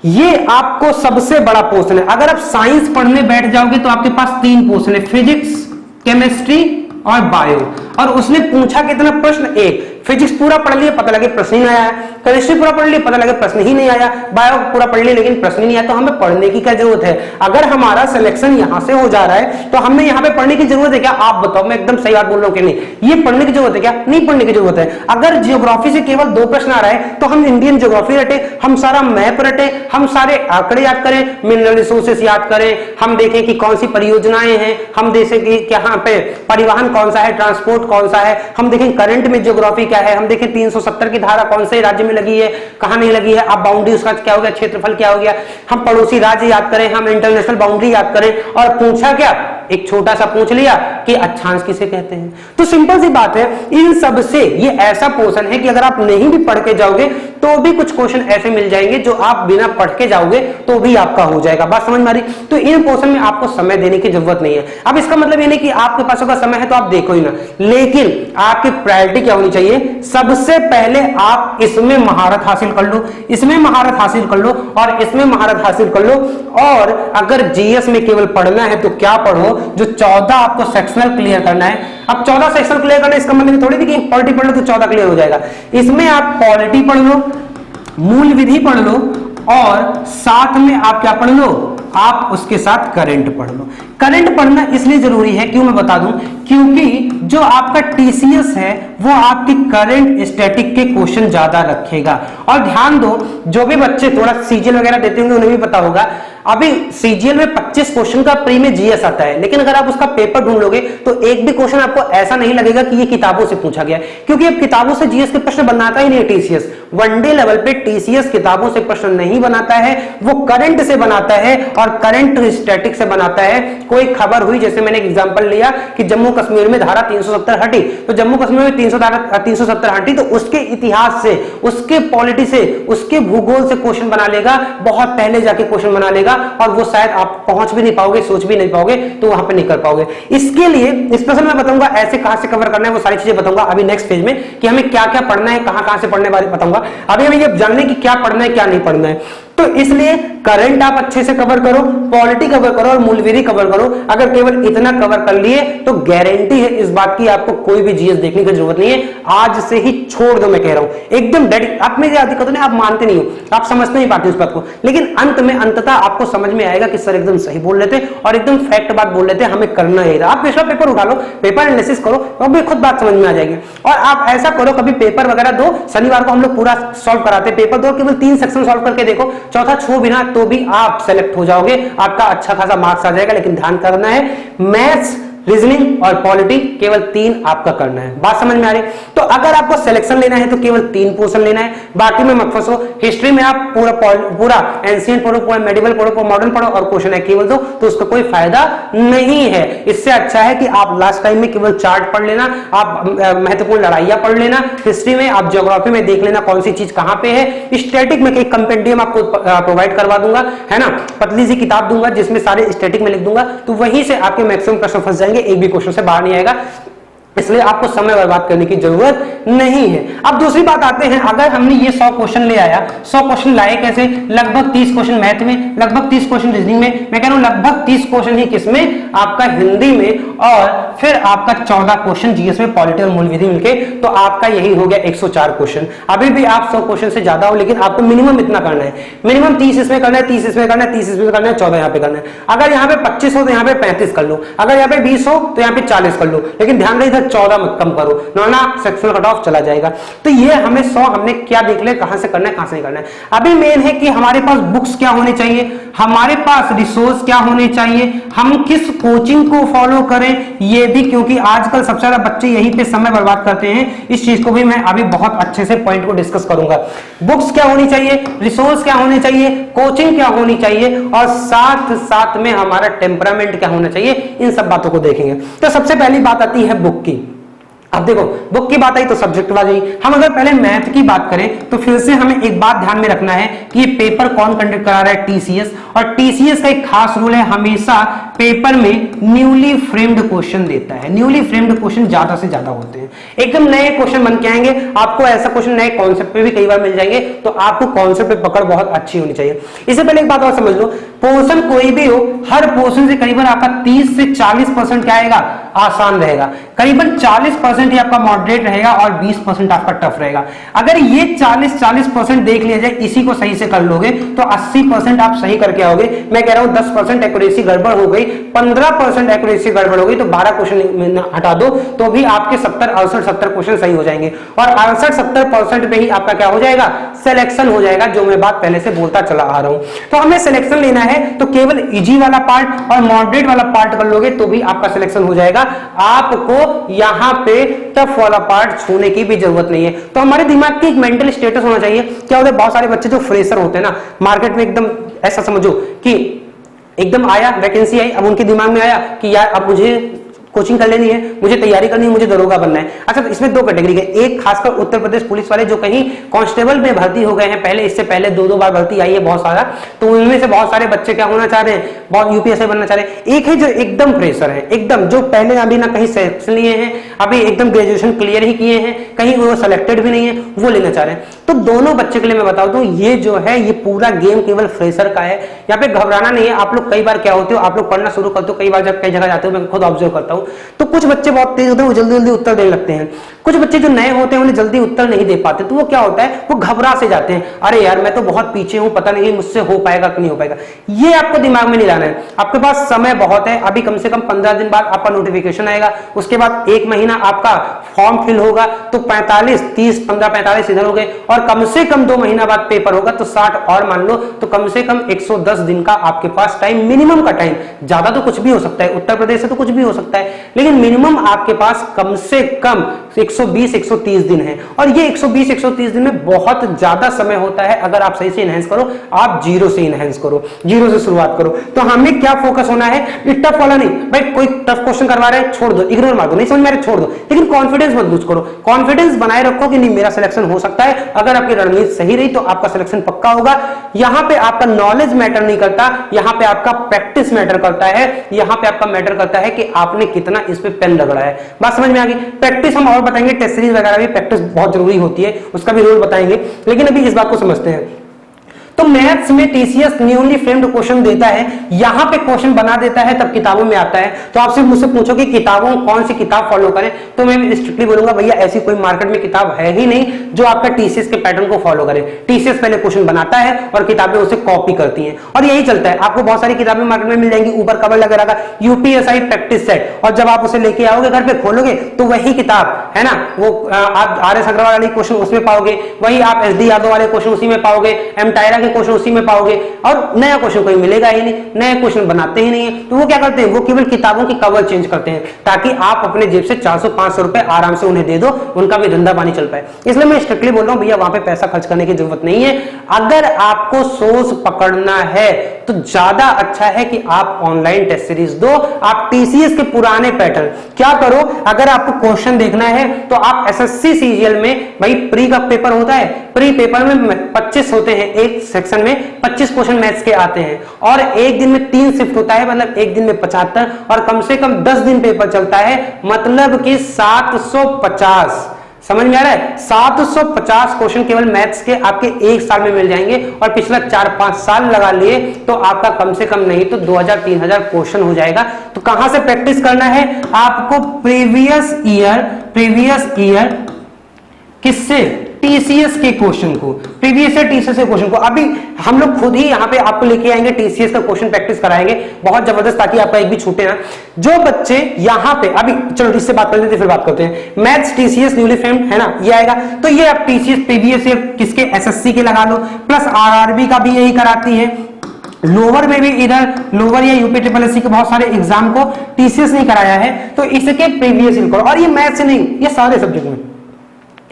ये आपको सबसे बड़ा पोर्शन है। अगर आप साइंस पढ़ने बैठ जाओगे तो आपके पास 3 पोर्शन है, फिजिक्स, केमिस्ट्री और बायो, और उसने पूछा कितना प्रश्न, 1। फिजिक्स पूरा पढ़ लिए, पता लगे प्रश्न ही नहीं आया, केमिस्ट्री पूरा पढ़ लिए, पता लगे प्रश्न ही नहीं आया, बायो पूरा पढ़ लिए लेकिन प्रश्न ही नहीं आया। तो हमें पढ़ने की क्या जरूरत है? अगर हमारा सिलेक्शन यहां से हो जा रहा है तो हमें यहां पे पढ़ने की जरूरत है क्या? आप बताओ, मैं एकदम सही बात बोल रहा हूं कि नहीं? ये पढ़ने की जरूरत है क्या? नहीं पढ़ने की जरूरत है। अगर जियोग्राफी से केवल 2 प्रश्न आ रहा है तो हम इंडियन जियोग्राफी रटे, हम सारा मैप रटे, हम सारे आंकड़े याद करें, मिनरल रिसोर्सेस याद करें, हम देखें कि कौन सी परियोजनाएं हैं, हम देखें कि यहाँ पे परिवहन कौन सा है, ट्रांसपोर्ट कौन सा है, हम देखें करंट में जियोग्राफी क्या है, हम देखें 370 की धारा कौन से राज्य में लगी है, कहां नहीं लगी है, अब बाउंड्री उसका क्या हो गया, क्षेत्रफल क्या हो गया, हम पड़ोसी राज्य याद करें, हम इंटरनेशनल बाउंड्री याद करें। और पूछा क्या, एक छोटा सा पूछ लिया कि अक्षांश किसे कहते हैं। तो सिंपल सी बात है, इन सब से ये ऐसा पोर्शन है कि अगर आप नहीं भी पढ़ के जाओगे तो भी कुछ क्वेश्चन ऐसे मिल जाएंगे जो आप बिना पढ़ के जाओगे तो भी आपका हो जाएगा। बात समझ में आ रही? तो इन पोर्शन में आपको समय देने की जरूरत नहीं है। अब इसका मतलब ये नहीं कि आपके पास अगर समय है तो आप देखो ही ना, लेकिन आपकी प्रायोरिटी क्या होनी चाहिए? सबसे पहले आप इसमें महारत हासिल कर लो, इसमें महारत हासिल कर लो, और इसमें महारत हासिल कर लो। और अगर जीएस में केवल पढ़ना है तो क्या पढ़ो, जो 14 आपको सेक्शनल क्लियर करना है। अब 14 सेक्शनल क्लियर करना, इसका मतलब थोड़ी भी कि पॉलिटी पढ़ लो तो 14 क्लियर हो जाएगा। इसमें आप पॉलिटी पढ़ लो, मूल विधि पढ़ लो, और साथ में आप क्या पढ़ लो, आप उसके साथ करंट पढ़ लो। करंट पढ़ना इसलिए जरूरी है, क्यों मैं बता दूं, क्योंकि जो आपका टीसीएस है वो आपके करंट स्टैटिक के क्वेश्चन ज्यादा रखेगा। और ध्यान दो, जो भी बच्चे थोड़ा सीजीएल वगैरह देते होंगे उन्हें भी पता होगा, अभी सीजीएल में 25 क्वेश्चन का प्री में जीएस आता है, लेकिन अगर आप उसका पेपर ढूंढ लोगे तो एक भी क्वेश्चन आपको ऐसा नहीं लगेगा कि ये किताबों से पूछा गया, क्योंकि अब किताबों से जीएस के प्रश्न बनाता ही नहीं है टीसीएस। वनडे लेवल पे टीसीएस किताबों से प्रश्न नहीं बनाता है, वो करंट से बनाता है, और करंट स्टैटिक से बनाता है। कोई खबर हुई, जैसे मैंने एक एग्जांपल लिया कि जम्मू कश्मीर में धारा 370 हटी, तो जम्मू कश्मीर में 370 हटी, तो उसके इतिहास से, उसके पॉलिटी से, उसके भूगोल से क्वेश्चन बना लेगा, बहुत पहले जाके क्वेश्चन बना लेगा, और वो शायद आप पहुंच भी नहीं पाओगे, सोच भी नहीं पाओगे, तो वहां पे नहीं कर पाओगे। इसके लिए स्पेशल मैं बताऊंगा ऐसे कहां से कवर करना है, वो सारी चीजें बताऊंगा अभी नेक्स्ट पेज में, कि हमें क्या क्या पढ़ना है, कहां से पढ़ने वाले बताऊंगा। अभी हमें ये जानने की क्या पढ़ना है क्या नहीं पढ़ना है। तो इसलिए करंट आप अच्छे से कवर करो, पॉलिटी कवर करो, और मूल विधि कवर करो। अगर केवल इतना कवर कर लिए तो गारंटी है इस बात की, आपको कोई भी जीएस देखने की जरूरत नहीं है। आज से ही छोड़ दो, मैं कह रहा हूं एकदम डेडिकेट। आप में दिक्कत नहीं, आप मानते नहीं हो, आप समझ नहीं पाते उस बात को, लेकिन अंत में अंततः आपको समझ में आएगा कि सर एकदम सही बोल रहे थे और एकदम फैक्ट बात बोल रहे थे, हमें करना ही था। आप पिछला पेपर उठा लो, पेपर एनालिसिस करो, तो भी खुद बात समझ में आ जाएगी। और आप ऐसा करो, कभी पेपर वगैरह दो, शनिवार को हम लोग पूरा सॉल्व कराते हैं, पेपर दो, केवल 3 सेक्शन सॉल्व करके देखो, चौथा छू बिना तो भी आप सेलेक्ट हो जाओगे, आपका अच्छा खासा मार्क्स आ जाएगा। लेकिन ध्यान करना है, मैथ्स, रीजनिंग और पॉलिटी केवल 3 आपका करना है। बात समझ में आ रही? तो अगर आपको सिलेक्शन लेना है तो केवल 3 पोर्शन लेना है, बाकी में मत फंसो। हिस्ट्री में आप पूरा एंशिएंट पढ़ो, पूरा मेडिवल पढ़ो, मॉडर्न पढ़ो, और क्वेश्चन है केवल 2, तो उसका कोई फायदा नहीं है। इससे अच्छा है कि आप लास्ट टाइम में केवल चार्ट पढ़ लेना, आप महत्वपूर्ण लड़ाइयां पढ़ लेना, हिस्ट्री में आप ज्योग्राफी में देख लेना कौन सी चीज कहां पे है। स्टैटिक में एक कंपेंडियम आपको प्रोवाइड करवा दूंगा, है ना, पतली सी किताब दूंगा जिसमें सारे स्टैटिक में लिख दूंगा, तो वहीं से आपके मैक्सिमम प्रश्न फंस जाएंगे, एक भी क्वेश्चन से बाहर नहीं आएगा। इसलिए आपको समय बर्बाद करने की जरूरत नहीं है। अब दूसरी बात आते हैं, अगर हमने ये 100 क्वेश्चन ले आया, 100 क्वेश्चन लाए कैसे, लगभग 30 क्वेश्चन मैथ में, लगभग 30 क्वेश्चन रीजनिंग में, मैं कह रहा हूं लगभग 30 क्वेश्चन ही किसमें, आपका हिंदी में, और फिर आपका 14 क्वेश्चन जीएस में, पॉलिटी और मूल विधि मिलके, तो आपका यही हो गया 104 क्वेश्चन। अभी भी आप 100 क्वेश्चन से ज्यादा हो, लेकिन आपको मिनिमम इतना करना है, मिनिमम 30 इसमें करना है, 30 इसमें करना है, 30 इसमें करना है, 14 यहाँ पे करना है। अगर यहाँ पे 25 हो तो यहाँ पे 35 कर लो, अगर यहाँ पे 20 हो तो यहाँ पे 40 कर लो, लेकिन ध्यान रहे इधर 14 मत कम करो, ना सेक्शनल कट ऑफ चला जाएगा। तो ये हमें 100 हमने क्या देख लिया, कहां से करना है कहां से नहीं करना है। अभी मेन है कि हमारे पास बुक्स क्या होने चाहिए, हमारे पास रिसोर्स क्या होने चाहिए, हम किस कोचिंग को फॉलो करें, ये भी, क्योंकि आजकल सबसे ज्यादा बच्चे यहीं पे समय बर्बाद करते हैं, इस चीज को भी मैं अभी बहुत अच्छे से पॉइंट को डिस्कस करूंगा। बुक्स क्या होनी चाहिए, रिसोर्स क्या होने चाहिए, कोचिंग क्या होनी चाहिए, और साथ साथ में हमारा टेम्परामेंट क्या होना चाहिए, इन सब बातों को देखेंगे। तो सबसे पहली बात आती है बुक की। अब देखो, बुक की बात आई तो सब्जेक्ट आ जाएगी। हम अगर पहले मैथ की बात करें तो फिर से हमें एक बात ध्यान में रखना है कि ये पेपर कौन कंडक्ट करा रहा है, टीसीएस। और टीसीएस का एक खास रूल है, हमेशा पेपर में न्यूली फ्रेम्ड क्वेश्चन देता है। न्यूली फ्रेम्ड क्वेश्चन ज्यादा से ज्यादा होते हैं, एकदम नए क्वेश्चन बन के आएंगे। आपको ऐसा क्वेश्चन नए कॉन्सेप्ट पे भी कई बार मिल जाएंगे, तो आपको कॉन्सेप्ट पे पकड़ बहुत अच्छी होनी चाहिए। इससे पहले एक बात और समझ लो, पोर्शन कोई भी हो, हर पोर्शन से करीबन आपका 30 से 40% क्या आएगा, आसान रहेगा। करीबन 40% ही आपका मॉडरेट रहेगा और 20% आपका टफ रहेगा। अगर ये 40% देख लिया जाए, इसी को सही से कर लोगे तो 80% आप सही करके आओगे। मैं कह रहा हूं 10% एक्यूरेसी गड़बड़ हो गई, 15% एक्यूरेसी गड़बड़ हो गई, तो 12 क्वेश्चन हटा दो तो भी आपके 70 क्वेश्चन सही हो जाएंगे। और 68-70% पे ही आपका क्या हो जाएगा, सिलेक्शन हो जाएगा, जो मैं बात पहले से बोलता चला आ रहा हूं। तो हमें सिलेक्शन लेना है तो केवल इजी वाला पार्ट और मॉडरेट वाला पार्ट कर लोगे तो भी आपका सिलेक्शन हो जाएगा। आपको यहां पे टफ वाला पार्ट छूने की भी जरूरत नहीं है। तो हमारे दिमाग की एक मेंटल स्टेटस होना चाहिए। क्या होता है, बहुत सारे बच्चे जो फ्रेशर होते हैं ना, मार्केट में एकदम ऐसा समझो कि एकदम आया, वैकेंसी आई, अब उनके दिमाग में आया कि यार अब मुझे कोचिंग कर लेनी है, मुझे तैयारी करनी है, मुझे दरोगा बनना है। अच्छा, तो इसमें दो कैटेगरी है। एक खासकर उत्तर प्रदेश पुलिस वाले जो कहीं कांस्टेबल में भर्ती हो गए हैं, पहले इससे पहले 2-2 बार भर्ती आई है बहुत सारा, तो उनमें से बहुत सारे बच्चे क्या होना चाह रहे हैं, बहुत यूपीएससी बनना चाह रहे हैं। एक है जो एकदम फ्रेशर है, एकदम जो पहले अभी ना कहीं सिलेक्शन लिए हैं, अभी एकदम ग्रेजुएशन क्लियर ही किए हैं, कहीं वो सिलेक्टेड भी नहीं है, वो लेना चाह रहे हैं। तो दोनों बच्चे के लिए मैं बता दूं, ये जो है ये पूरा गेम केवल फ्रेशर का है। यहाँ पे घबराना नहीं है। आप लोग कई बार क्या होते हो, आप लोग पढ़ना शुरू करते हो, कई बार जब कई जगह जाते हो, मैं खुद ऑब्जर्व करता हूं, तो कुछ बच्चे बहुत तेज होते हैं, वो जल्दी जल्दी उत्तर देने लगते हैं। कुछ बच्चे जो नए होते हैं उन्हें जल्दी उत्तर नहीं दे पाते, तो वो क्या होता है, वो घबरा से जाते हैं, अरे यार मैं तो बहुत पीछे हूं, पता नहीं मुझसे हो पाएगा कि नहीं हो पाएगा। ये आपको दिमाग में नहीं लाना है। आपके पास समय बहुत है, अभी कम से कम 15 दिन बाद आपका नोटिफिकेशन आएगा, उसके बाद 1 महीना आपका फॉर्म फिल होगा, तो 45, 30, 15, 45 इधर हो गए, और कम से कम 2 महीना बाद पेपर होगा, तो 60 और मान लो, तो कम से कम 110 दिन का आपके पास टाइम, मिनिमम का टाइम। ज्यादा तो कुछ भी हो सकता है, उत्तर प्रदेश से तो कुछ भी हो सकता है, लेकिन मिनिमम आपके पास कम से कम 120-130 दिन है। और ये 120-130 दिन में बहुत ज्यादा समय होता है। अगर आप सही से इनहेंस करो, आप जीरो से इनहेंस करो, जीरो से शुरुआत करो। तो हमें क्या फोकस होना है, टफ वाला नहीं भाई, कोई टफ क्वेश्चन करवा रहे हैं छोड़ दो, इग्नोर मार दो, नहीं समझ में आ रहा छोड़ दो, लेकिन कॉन्फिडेंस मत लूज करो। कॉन्फिडेंस बनाए रखो कि नहीं मेरा सिलेक्शन हो सकता है। अगर आपकी रणनीति सही रही तो आपका सिलेक्शन पक्का होगा। यहां पे आपका नॉलेज मैटर नहीं करता, यहां पे आपका प्रैक्टिस मैटर करता है। यहां पे आपका मैटर करता है कि आपने कितना इस पे पेन रगड़ा है। बात समझ में आ गई। प्रैक्टिस हम और बताएंगे, टेस्ट सीरीज वगैरह भी प्रैक्टिस बहुत जरूरी होती है, उसका भी रोल बताएंगे, लेकिन अभी इस बात को समझते हैं। तो मैथ्स में टीसीएस न्यूली फ्रेम्ड क्वेश्चन देता है, यहां पे क्वेश्चन बना देता है, तब किताबों में आता है। तो आपसे मुझसे पूछो कि किताबों कौन सी किताब फॉलो करें, तो मैं स्ट्रिक्टली बोलूंगा भैया ऐसी कोई मार्केट में किताब है ही नहीं जो आपका टीसीएस के पैटर्न को फॉलो करे। टीसीएस पहले क्वेश्चन बनाता है और किताबें उसे कॉपी करती हैं, और यही चलता है। आपको बहुत सारी किताबें मार्केट में मिल जाएंगी, ऊपर कवर लगा रहेगा यूपीएसआई प्रैक्टिस सेट, और जब आप उसे लेके आओगे घर पे खोलोगे तो वही किताब है ना, वो आप आर.एस. अग्रवाल वाले क्वेश्चन उसमें पाओगे, वही आप एस.डी. यादव वाले क्वेश्चन उसी में पाओगे, एम टायरा के क्वेश्चन उसी में पाओगे, और नया क्वेश्चन कोई मिलेगा ही नहीं, नए क्वेश्चन बनाते ही नहीं है। तो वो क्या करते हैं, वो केवल किताबों की कवर चेंज करते हैं, ताकि आप अपने जेब से 400-500 रुपए आराम से उन्हें दे दो, उनका भी धंधा पानी चल पाए। इसलिए मैं स्ट्रिक्टली बोल रहा हूं भैया वहां पे पैसा खर्च करने की जरूरत नहीं है। अगर आपको सोर्स पकड़ना है तो ज्यादा अच्छा है कि आप ऑनलाइन टेस्ट सीरीज दो। आप टीसीएस के पुराने पैटर्न क्या करो, अगर आपको क्वेश्चन देखना है तो आप एसएससी सीजीएल में, भाई प्री का पेपर होता है, प्री पेपर में 25 होते हैं, एक सेक्शन में 25 क्वेश्चन मैथ्स के आते हैं, और एक दिन में 3 शिफ्ट होता है, मतलब एक दिन में 75, और कम से कम 10 दिन पेपर चलता है, मतलब कि 750। समझ में आ रहा है, 750 क्वेश्चन केवल मैथ्स के आपके एक साल में मिल जाएंगे, और पिछला 4-5 साल लगा लिए तो आपका कम से कम नहीं तो 2000-3000 क्वेश्चन हो जाएगा। तो कहां से प्रैक्टिस करना है आपको, प्रीवियस ईयर किससे, टीसीएस के क्वेश्चन को, प्रीवियस ईयर टीसीएस के क्वेश्चन को। अभी हम लोग खुद ही यहाँ पे आपको लेके आएंगे, टीसीएस का क्वेश्चन प्रैक्टिस कराएंगे बहुत जबरदस्त, ताकि आपका एक भी छूटे ना। जो बच्चे यहाँ पे, अभी चलो इससे बात कर लेते हैं, फिर बात करते हैं। मैथ्स टीसीएस न्यूली फ्रेम्ड है ना, ये आएगा, तो ये आप टीसीएस प्रीवियस ईयर किसके, एसएससी के लगा लो, प्लस आरआरबी का भी यही कराती है, लोअर में भी इधर लोअर या यूपी ट्रिपल एससी के बहुत सारे एग्जाम को टीसीएस नहीं कराया है, तो इसके प्रीवियस ईयर करो। और ये मैथ्स नहीं, ये सारे सब्जेक्ट में,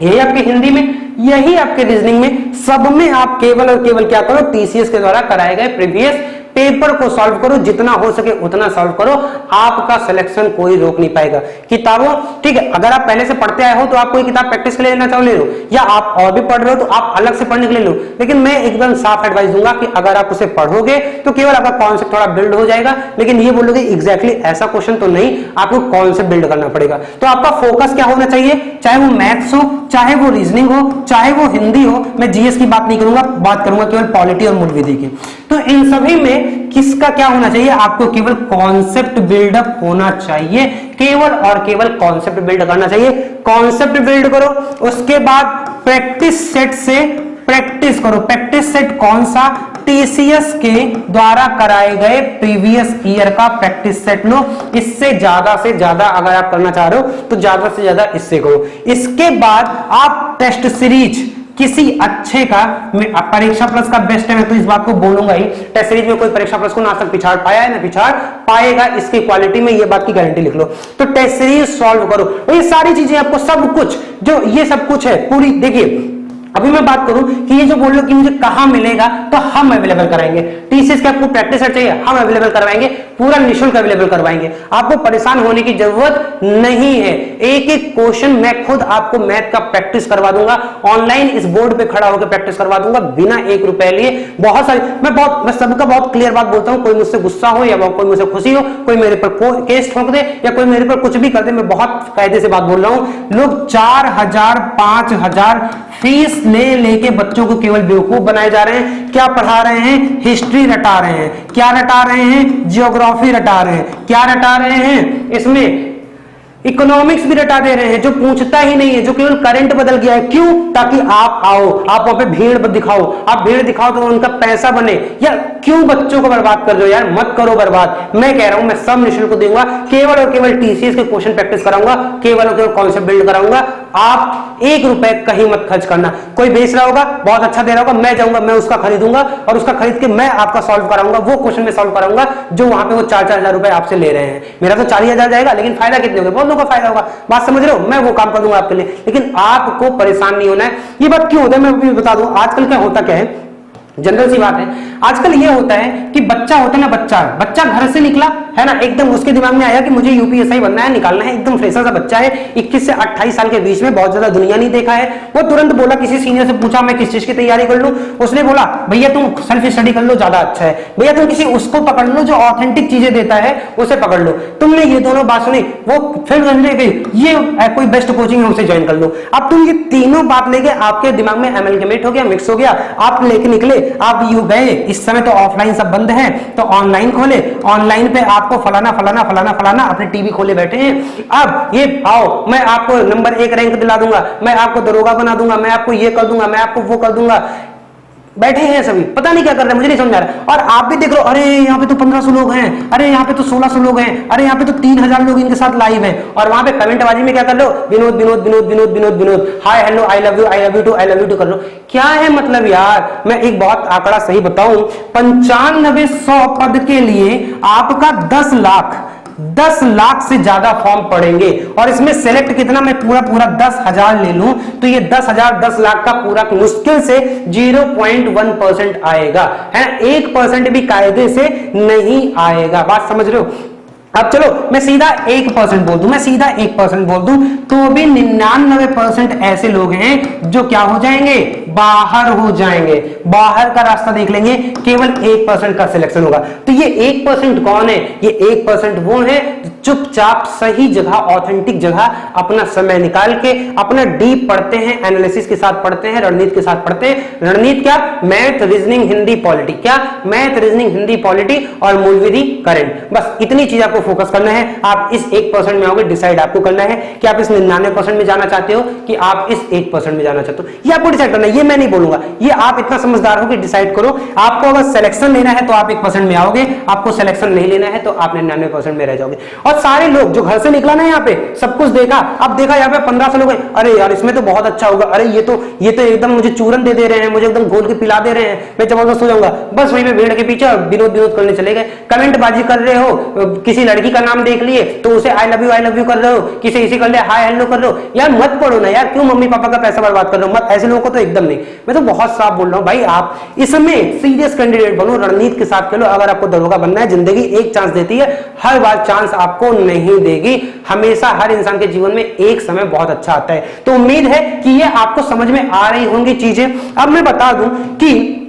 यही आपके हिंदी में, यही आपके रीजनिंग में, सब में आप केवल और केवल क्या करो, टीसीएस के द्वारा कराए गए प्रीवियस पेपर को सॉल्व करो, जितना हो सके उतना सॉल्व करो, आपका सिलेक्शन कोई रोक नहीं पाएगा। किताबों, ठीक है, अगर आप पहले से पढ़ते आए हो तो आप कोई किताब प्रैक्टिस के लिए लेना चाहो ले लो, या आप और भी पढ़ रहे हो तो आप अलग से पढ़ने के लिए लो, लेकिन मैं एकदम साफ एडवाइस दूंगा कि अगर आप उसे पढ़ोगे तो केवल आपका कॉन्सेप्ट थोड़ा बिल्ड हो जाएगा, लेकिन ये बोलोगे एग्जैक्टली ऐसा क्वेश्चन तो नहीं, आपको कॉन्सेप्ट बिल्ड करना पड़ेगा। तो आपका फोकस क्या होना चाहिए, चाहे वो मैथ्स हो, चाहे वो रीजनिंग हो, चाहे वो हिंदी हो, मैं जीएस की बात नहीं करूंगा, बात करूंगा केवल पॉलिटी और मूल विधि की। तो इन सभी में किसका क्या होना चाहिए, आपको केवल कॉन्सेप्ट बिल्डअप होना चाहिए, केवल और केवल कॉन्सेप्ट बिल्ड करना चाहिए। कॉन्सेप्ट बिल्ड करो, उसके बाद प्रैक्टिस सेट से प्रैक्टिस करो। प्रैक्टिस सेट कौन सा, टीसीएस के द्वारा कराए गए प्रीवियस ईयर का प्रैक्टिस सेट लो। इससे ज्यादा से ज्यादा अगर आप करना चाह रहे हो तो ज्यादा से ज्यादा इससे करो। इसके बाद आप टेस्ट सीरीज किसी अच्छे का, परीक्षा प्लस का बेस्ट है, मैं तो इस बात को बोलूंगा ही, टेस्ट सीरीज में कोई परीक्षा प्लस को ना तक पिछाड़ पाया है ना पिछाड़ पाएगा, इसकी क्वालिटी में ये बात की गारंटी लिख लो। तो टेस्ट सीरीज सॉल्व करो, और ये सारी चीजें आपको सब कुछ जो ये सब कुछ है पूरी, देखिए अभी मैं बात करूं कि ये जो बोल लो कि मुझे कहां मिलेगा, तो हम अवेलेबल कराएंगे। टीसीएस के आपको प्रैक्टिस सेट चाहिए, हम अवेलेबल करवाएंगे, पूरा निःशुल्क अवेलेबल करवाएंगे, आपको परेशान होने की जरूरत नहीं है। एक एक क्वेश्चन मैं खुद आपको मैथ का प्रैक्टिस करवा दूंगा, ऑनलाइन इस बोर्ड पे खड़ा होकर प्रैक्टिस करवा दूंगा बिना 1 रुपए लिए। बहुत सारी, मैं सबका बहुत क्लियर बात बोलता हूं, कोई मुझसे गुस्सा हो या कोई मुझसे खुशी हो, कोई मेरे पर केस ठोक दे या कोई मेरे पर कुछ भी कर दे, मैं बहुत कायदे से बात बोल रहा हूं। लोग 4000 5000 फीस लेके बच्चों को केवल बेवकूफ बनाए जा रहे हैं। क्या पढ़ा रहे हैं, हिस्ट्री रटा रहे हैं, क्या रटा रहे हैं, जियोग्राफी रटा रहे हैं, क्या रटा रहे हैं, इसमें इकोनॉमिक्स भी रटा दे रहे हैं, जो पूछता ही नहीं है, जो केवल करंट बदल गया है। क्यों, ताकि आप आओ, आप वहां पे भीड़ दिखाओ, आप भीड़ दिखाओ तो उनका पैसा बने। यार क्यों बच्चों को बर्बाद कर दो यार, मत करो बर्बाद। मैं कह रहा हूं मैं सब निःशुल्क दूंगा, केवल और केवल टीसीएस के क्वेश्चन प्रैक्टिस कराऊंगा, केवल और केवल कॉन्सेप्ट बिल्ड कराऊंगा। आप 1 रुपए कहीं मत खर्च करना। कोई बेच रहा होगा, बहुत अच्छा दे रहा होगा, मैं जाऊंगा, मैं उसका खरीदूंगा और उसका खरीद के मैं आपका सॉल्व कराऊंगा, वो क्वेश्चन में सॉल्व कराऊंगा जो वहां पे वो 4-4 हजार रुपए आपसे ले रहे हैं। मेरा तो 4000 जाएगा, लेकिन फायदा कितने होगा, बहुत लोगों का फायदा होगा। बात समझ रहे हो, मैं वो काम कर दूंगा आपके लिए, लेकिन आपको परेशान नहीं होना है। ये बात क्यों होता है मैं भी बता दूं। आजकल क्या होता क्या है, जनरल सी बात है, आजकल ये होता है कि बच्चा होता है ना, बच्चा घर से निकला है ना, एकदम उसके दिमाग में आया कि मुझे यूपीएसआई बनना है, निकालना है, एकदम फ्रेशर सा बच्चा है, 21 से 28 साल के बीच में, बहुत ज्यादा दुनिया नहीं देखा है। वो तुरंत बोला, किसी सीनियर से पूछा मैं किस चीज की तैयारी कर लूं, उसने बोला भैया तुम सेल्फ स्टडी कर लो, ज्यादा अच्छा है, भैया तुम किसी उसको पकड़ लो जो ऑथेंटिक चीजें देता है, उसे पकड़ लो। तुमने ये दोनों बात सुनी, वो फिर ये कोई बेस्ट कोचिंग है उसे ज्वाइन कर लो। अब तुम ये तीनों बात लेके आपके दिमाग में एमलगेमेट हो गया, मिक्स हो गया, आप लेके निकले, आप यू गए। इस समय तो ऑफलाइन सब बंद है, तो ऑनलाइन खोले, ऑनलाइन पे आपको फलाना फलाना फलाना फलाना अपने टीवी खोले बैठे हैं। अब ये आओ, मैं आपको नंबर 1 रैंक दिला दूंगा, मैं आपको दरोगा बना दूंगा, मैं आपको ये कर दूंगा, मैं आपको वो कर दूंगा। बैठे हैं सभी, पता नहीं क्या कर रहे हैं, मुझे नहीं समझ आ रहा। और आप भी देख लो, अरे यहाँ पे तो 1500 लोग हैं, अरे यहाँ पे तो 1600 लोग हैं, अरे यहाँ पे तो 3000 लोग इनके साथ लाइव हैं। और वहां पे कमेंटबाजी में क्या कर लो, Vinod Vinod Vinod Vinod Vinod Vinod, hi hello, I love you too, I love you too कर लो। क्या है मतलब यार, मैं एक बहुत आंकड़ा सही बताऊं, 9500 पद के लिए आपका 10 लाख से ज्यादा फॉर्म पड़ेंगे। और इसमें सेलेक्ट कितना, मैं पूरा 10,000 ले लूं तो ये 10,000 10 लाख का पूरा मुश्किल से 0.1% आएगा, है 1% भी कायदे से नहीं आएगा। बात समझ रहे हो। अब चलो मैं सीधा 1% बोल दूं, मैं सीधा 1% बोल दूं, तो भी 99% ऐसे लोग हैं जो क्या हो जाएंगे, बाहर हो जाएंगे, बाहर का रास्ता देख लेंगे, केवल 1% का सिलेक्शन होगा। तो ये 1% कौन है, ये 1% वो है चुपचाप सही जगह, ऑथेंटिक जगह अपना समय निकाल के अपना डीप पढ़ते हैं, एनालिसिस के साथ पढ़ते हैं, रणनीति के साथ पढ़ते हैं। रणनीति क्या, मैथ रीजनिंग हिंदी पॉलिटी, क्या मैथ रीजनिंग हिंदी पॉलिटी और मूल विधि करंट, बस इतनी चीज आपको फोकस करना है। आप इस 1% में आओगे, डिसाइड आपको करना है कि आप इस 99% में जाना चाहते हो कि आप इस 1% में जाना चाहते हो, ये आपको डिसाइड करना है। ये मैं नहीं बोलूंगा, ये आप इतना समझदार हो कि डिसाइड करो। आपको अगर सिलेक्शन लेना है तो आप 1% में आओगे, आपको सिलेक्शन नहीं लेना है तो आप 99% में रह जाओगे। और और सारे लोग जो घर से निकला ना यहाँ पे सब कुछ देखा, अब देखा यहाँ पे 1500 लोग, अरे यार इसमें तो बहुत अच्छा होगा, अरे ये तो एकदम मुझे चूरन दे रहे हैं, मुझे एकदम घोल के पिला दे रहे हैं, मैं जबरदस्त हो जाऊंगा। बस वहीं पे भीड़ के पीछे विनोद करने चले गए, कमेंट बाजी कर रहे हो, किसी लड़की का नाम देख लिए तो उसे आई लव यू कर रहे हो, किसी इसी कर ले हाय हेलो कर रहे हो। यार मत पढ़ो ना यार, क्यों मम्मी पापा का पैसा बर्बाद कर रहे हो, मत, ऐसे लोगों को तो एकदम नहीं। मैं तो बहुत साफ बोल रहा हूं भाई, आप इसमें सीरियस कैंडिडेट बनो, रणनीति के साथ खेलो। अगर आपको दरोगा बनना है, जिंदगी एक चांस देती है, हर बार चांस आपको नहीं देगी। हमेशा हर इंसान के जीवन में एक समय बहुत अच्छा आता है। तो उम्मीद है कि ये आपको समझ में आ रही होंगी चीजें। अब मैं बता दूं कि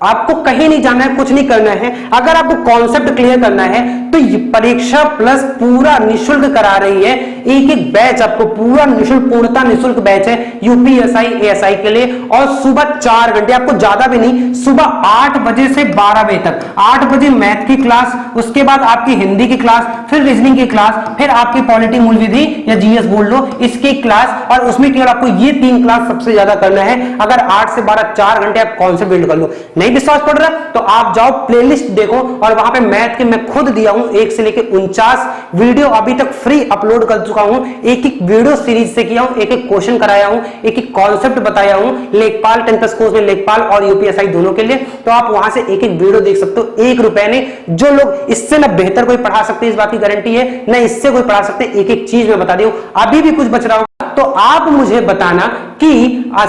आपको कहीं नहीं जाना है, कुछ नहीं करना है। अगर आपको कॉन्सेप्ट क्लियर करना है तो परीक्षा प्लस पूरा निशुल्क करा रही है। एक एक बैच आपको पूरा निशुल्क, पूर्णता निशुल्क बैच है यूपीएसआई एएसआई के लिए। और सुबह 4 घंटे, आपको ज्यादा भी नहीं, सुबह 8 बजे से 12 बजे तक। 8 बजे मैथ की क्लास, उसके बाद आपकी हिंदी की क्लास, फिर रीजनिंग की क्लास, फिर आपकी पॉलिटी मूल विधि या जीएस बोल लो इसकी क्लास। और उसमें केवल आपको ये 3 क्लास सबसे ज्यादा करना है। अगर 8 से 12 4 घंटे आप कॉन्सेप्ट बिल्ड कर लो। नहीं विश्वास पड़ रहा तो आप जाओ प्लेलिस्ट देखो, और वहां पे मैथ के मैं खुद दिया हूं 1 से लेकर 49 वीडियो अभी तक फ्री अपलोड कर चुका हूं। एक एक वीडियो सीरीज से किया हूं, एक एक क्वेश्चन कराया हूं, एक एक कॉन्सेप्ट बताया हूं। लेखपाल 10+ कोर्स में लेखपाल और यूपीएसआई दोनों के लिए, तो आप वहां से एक एक वीडियो देख सकते हो। 1 रुपए ने, जो लोग इससे ना बेहतर कोई पढ़ा सकते इस बात की गारंटी है, ना इससे कोई पढ़ा सकते। एक एक चीज मैं बता दी हूं। अभी भी कुछ बच रहा हो तो आप मुझे बताना कि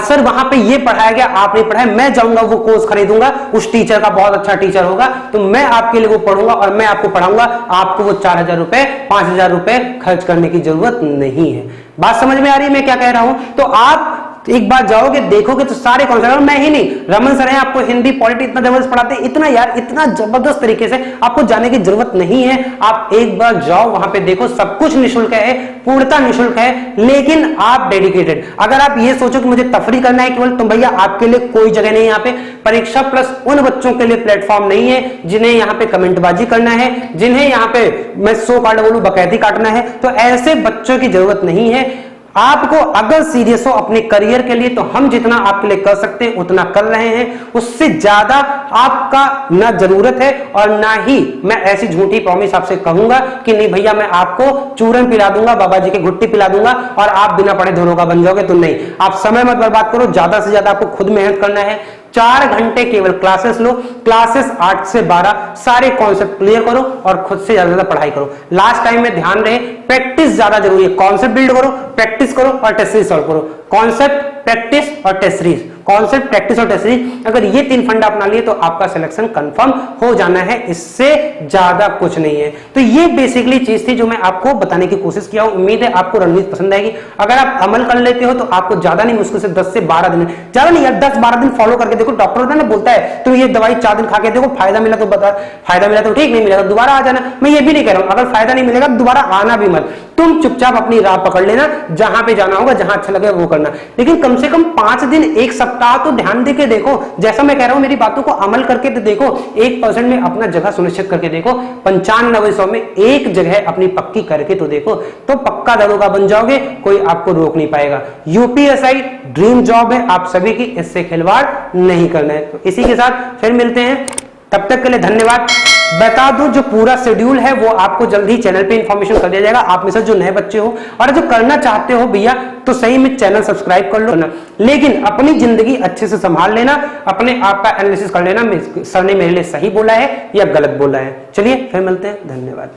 सर वहां पे ये पढ़ाया गया आपने पढ़ाया, मैं जाऊंगा वो कोर्स खरीदूंगा, उस टीचर का बहुत अच्छा टीचर होगा, तो मैं आपके लिए वो पढ़ूंगा और मैं आपको पढ़ाऊंगा। आपको वो 4000 रुपए 5000 रुपए खर्च करने की जरूरत नहीं है। बात समझ में आ रही है मैं क्या कह रहा हूं? तो आप एक बार जाओगे देखोगे तो सारे कॉन्सेप्ट, मैं ही नहीं, रमन सर हैं आपको हिंदी पॉलिटी इतना जबरदस्त पढ़ाते हैं, इतना यार इतना जबरदस्त तरीके से, आपको जाने की जरूरत नहीं है। आप एक बार जाओ वहां पे देखो, सब कुछ निशुल्क है, पूर्णता निशुल्क है, लेकिन आप डेडिकेटेड। अगर आप ये सोचो कि मुझे तफरी करना है केवल, तो भैया आपके लिए कोई जगह नहीं है यहाँ पे। परीक्षा प्लस उन बच्चों के लिए प्लेटफॉर्म नहीं है जिन्हें यहाँ पे कमेंटबाजी करना है, जिन्हें यहाँ पे मैं 100 कार्ड बोलूं बकैती काटना है, तो ऐसे बच्चों की जरूरत नहीं है। आपको अगर सीरियस हो अपने करियर के लिए, तो हम जितना आपके लिए कर सकते हैं उतना कर रहे हैं। उससे ज्यादा आपका ना जरूरत है और ना ही मैं ऐसी झूठी प्रॉमिस आपसे कहूंगा कि नहीं भैया मैं आपको चूरन पिला दूंगा, बाबा जी के घुट्टी पिला दूंगा और आप बिना पढ़े दरोगा बन जाओगे। तो नहीं, आप समय मत बर्बाद करो, ज्यादा से ज्यादा आपको खुद मेहनत करना है। 4 घंटे केवल क्लासेस लो, क्लासेस 8 से 12, सारे कॉन्सेप्ट क्लियर करो और खुद से ज्यादा पढ़ाई करो। लास्ट टाइम में ध्यान रहे, प्रैक्टिस ज्यादा जरूरी है। कॉन्सेप्ट बिल्ड करो, प्रैक्टिस करो और टेस्ट सीरीज सॉल्व करो। कॉन्सेप्ट, प्रैक्टिस और टेस्ट सीरीज, कॉन्सेप्ट, प्रैक्टिस और टेस्ट सीरीज, अगर ये 3 फंडा अपना लिए तो आपका सिलेक्शन कंफर्म हो जाना है, इससे ज्यादा कुछ नहीं है। तो ये बेसिकली चीज थी जो मैं आपको बताने की कोशिश किया हूं। उम्मीद है आपको रणनीति पसंद आएगी। अगर आप अमल कर लेते हो तो आपको ज्यादा नहीं, मुश्किल से 10 से 12 दिन, ज्यादा नहीं यार 10-12 दिन फॉलो करके देखो। डॉक्टर होता है ना, बोलता है तो ये दवाई 4 दिन खा के देखो, फायदा मिला तो बता, फायदा मिला तो ठीक, नहीं मिला तो दोबारा आ जाना। मैं ये भी नहीं कह रहा हूं अगर फायदा नहीं मिलेगा दोबारा आना भी मत, तुम चुपचाप अपनी राह पकड़ लेना, जहां पे जाना होगा, जहां अच्छा लगे वो करना। लेकिन कम से कम 5 दिन 1 सप्ताह तो ध्यान देके देखो। जैसा मैं कह रहा हूं मेरी बातों को अमल करके तो देखो। 1% में अपना जगह सुनिश्चित करके देखो, 95-100 में एक जगह अपनी पक्की करके तो देखो, तो पक्का दरोगा बन जाओगे, कोई आपको रोक नहीं पाएगा। यूपीएसआई ड्रीम जॉब है आप सभी की, इससे खिलवाड़ नहीं करना है। तो इसी के साथ फिर मिलते हैं, तब तक के लिए धन्यवाद। बता दूं जो पूरा शेड्यूल है वो आपको जल्दी चैनल पे इंफॉर्मेशन कर दिया जाएगा। आप में से जो नए बच्चे हो और जो करना चाहते हो भैया, तो सही में चैनल सब्सक्राइब कर लो ना, लेकिन अपनी जिंदगी अच्छे से संभाल लेना, अपने आप का एनालिसिस कर लेना, सर ने मेरे लिए सही बोला है या गलत बोला है। चलिए फिर मिलते हैं, धन्यवाद।